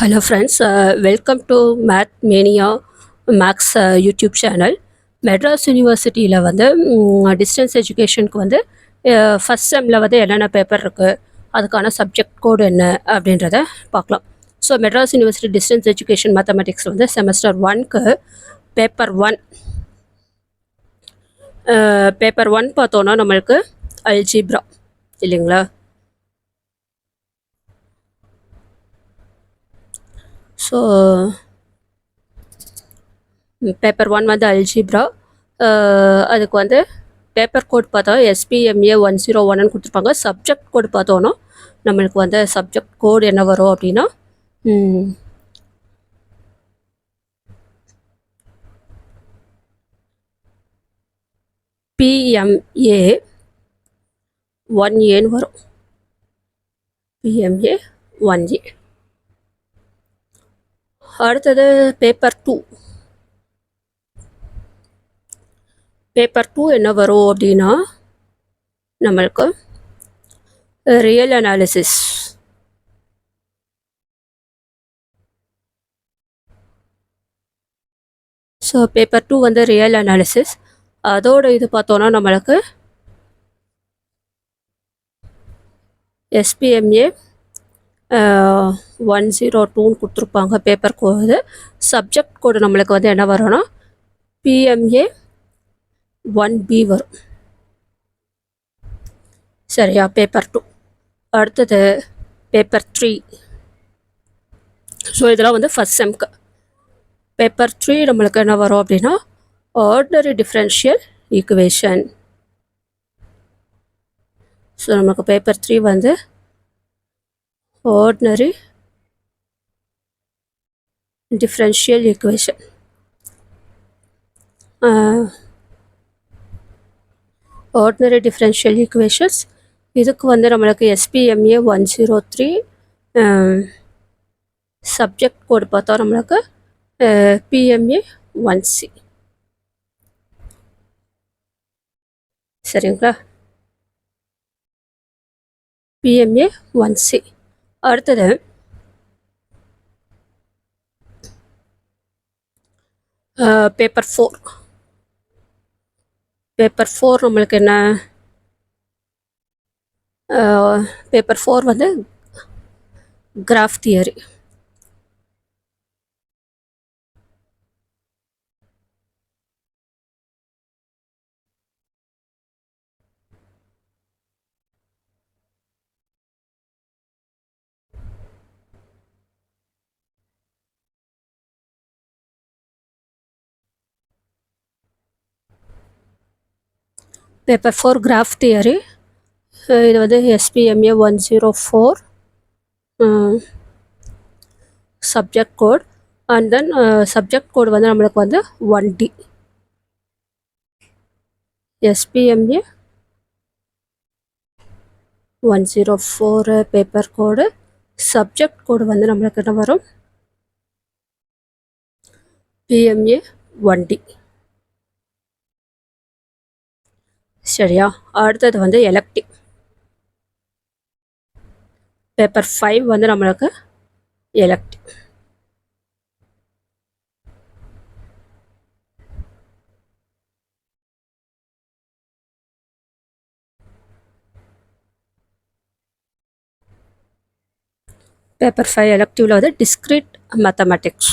Hello friends, welcome to Math Mania Max YouTube channel. Madras யூனிவர்சிட்டியில் வந்து distance எஜுகேஷனுக்கு வந்து first செம்மில் வந்து என்னென்ன பேப்பர் இருக்குது, அதுக்கான சப்ஜெக்ட் கோடு என்ன அப்படின்றத பார்க்கலாம். So Madras university distance education mathematics வந்து செமஸ்டர் 1க்கு பேப்பர் 1 பார்த்தோன்னா நம்மளுக்கு அல்ஜிப்ரா இல்லைங்களா. ஸோ பேப்பர் 1 வந்து அல்ஜிப்ரா. அதுக்கு வந்து பேப்பர் கோட் பார்த்தா SPMA 101ன்னு கொடுத்துருப்பாங்க. சப்ஜெக்ட் கோடு பார்த்தோன்னா நம்மளுக்கு வந்து சப்ஜெக்ட் கோடு என்ன வரும் அப்படின்னா PMA 1Aன்னு வரும். PMA 1A. அடுத்தது பேப்பர் 2 என்ன வரும் அப்படின்னா நம்மளுக்கு ரியல் அனாலிசிஸ். ஸோ பேப்பர் 2 வந்து ரியல் அனாலிசிஸ். அதோட இது பார்த்தோன்னா நம்மளுக்கு SPMA 102ன்னு கொடுத்துருப்பாங்க பேப்பர் கோடு. சப்ஜெக்ட் கோடு நம்மளுக்கு வந்து என்ன வரும்னா PMA 1B வரும். சரியா, பேப்பர் 2. அடுத்தது பேப்பர் 3. ஸோ இதெல்லாம் வந்து ஃபஸ்ட் செம்க்கு. பேப்பர் 3 நம்மளுக்கு என்ன வரும் அப்படின்னா ஆர்டினரி டிஃப்ரென்ஷியல் ஈக்குவேஷன். ஸோ நமக்கு பேப்பர் 3 வந்து ordinary differential equation. Ordinary differential equations இதுக்கு வந்து நம்மளுக்கு SPMA 103. சப்ஜெக்ட் கோடு பார்த்தா நம்மளுக்கு PMA 1C. சரிங்களா, PMA 1C. அடுத்தது பேப்பர் 4 நம்மளுக்கு என்ன, பேப்பர் 4 வந்து graph theory. Paper 4 graph theory. இது வந்து SPMA 104 subject code. And then subject code வந்து நம்மளுக்கு வந்து 1D. SPMA 104 paper code. Subject code வந்து நம்மளுக்கு என்ன வரும் PMA 1D. சரியா, அடுத்தது வந்து எலக்டிவ். பேப்பர் 5 வந்து நம்மளுக்கு எலக்டிவ். பேப்பர் 5 எலக்டிவ்ல வந்து டிஸ்கிரீட் மேத்தமெட்டிக்ஸ்.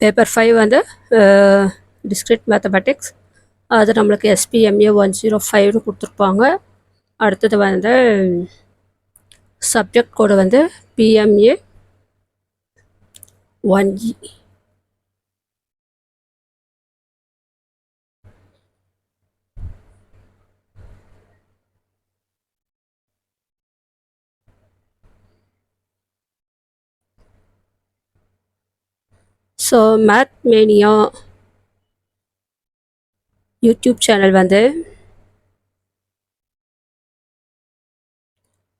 பேப்பர் 5 வந்து டிஸ்கிரீட் மேத்தமெட்டிக்ஸ். அது நம்மளுக்கு SPMA 105ன்னு கொடுத்துருப்பாங்க. அடுத்தது வந்து சப்ஜெக்ட் கோடு வந்து PMA 1E. So math mania YouTube channel வந்து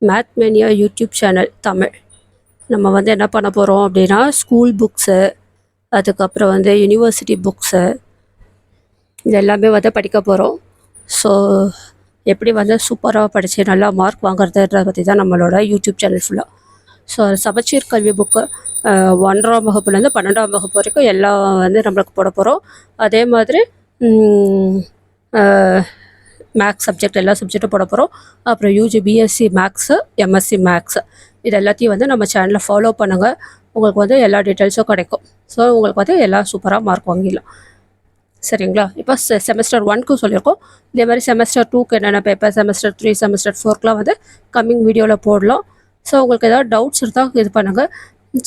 math mania YouTube channel Tamil. நம்ம வந்து என்ன பண்ண போகிறோம் அப்படின்னா ஸ்கூல் புக்ஸு, அதுக்கப்புறம் வந்து யூனிவர்சிட்டி புக்ஸு இது எல்லாமே வந்து படிக்க போகிறோம். ஸோ எப்படி வந்து சூப்பராக படித்து நல்லா மார்க் வாங்குறதுன்றத பற்றி தான் நம்மளோட யூடியூப் சேனல் ஃபுல்லாக. ஸோ சமச்சீர் கல்வி புக்கு 1ஆம் வகுப்புலேருந்து 12ஆம் வகுப்பு வரைக்கும் எல்லாம் வந்து நம்மளுக்கு போட போகிறோம். அதே மாதிரி மேக்ஸ் சப்ஜெக்ட் எல்லா சப்ஜெக்ட்டும் போட போகிறோம். அப்புறம் UG BSc maths, MSc maths இது எல்லாத்தையும் வந்து நம்ம சேனலில் ஃபாலோ பண்ணுங்கள். உங்களுக்கு வந்து எல்லா டீட்டெயில்ஸும் கிடைக்கும். ஸோ உங்களுக்கு வந்து எல்லாம் சூப்பராக மார்க் வாங்கிடலாம். சரிங்களா? இப்போ செமஸ்டர் 1க்கு சொல்லியிருக்கோம். இதே மாதிரி செமஸ்டர் 2க்கு என்னென்ன பேப்பர், செமஸ்டர் 3, செமஸ்டர் 4க்குலாம் வந்து கம்மிங் வீடியோவில் போடலாம். ஸோ உங்களுக்கு ஏதாவது டவுட்ஸ் இருந்தால் இது பண்ணுங்கள்.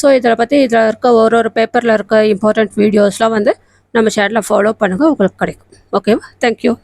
ஸோ இதில் பற்றி இதில் இருக்க ஒரு பேப்பரில் இருக்க இம்பார்ட்டண்ட் வீடியோஸ்லாம் வந்து நம்ம சேனலில் ஃபாலோ பண்ணுங்கள், உங்களுக்கு கிடைக்கும். ஓகேவா? தேங்க்யூ.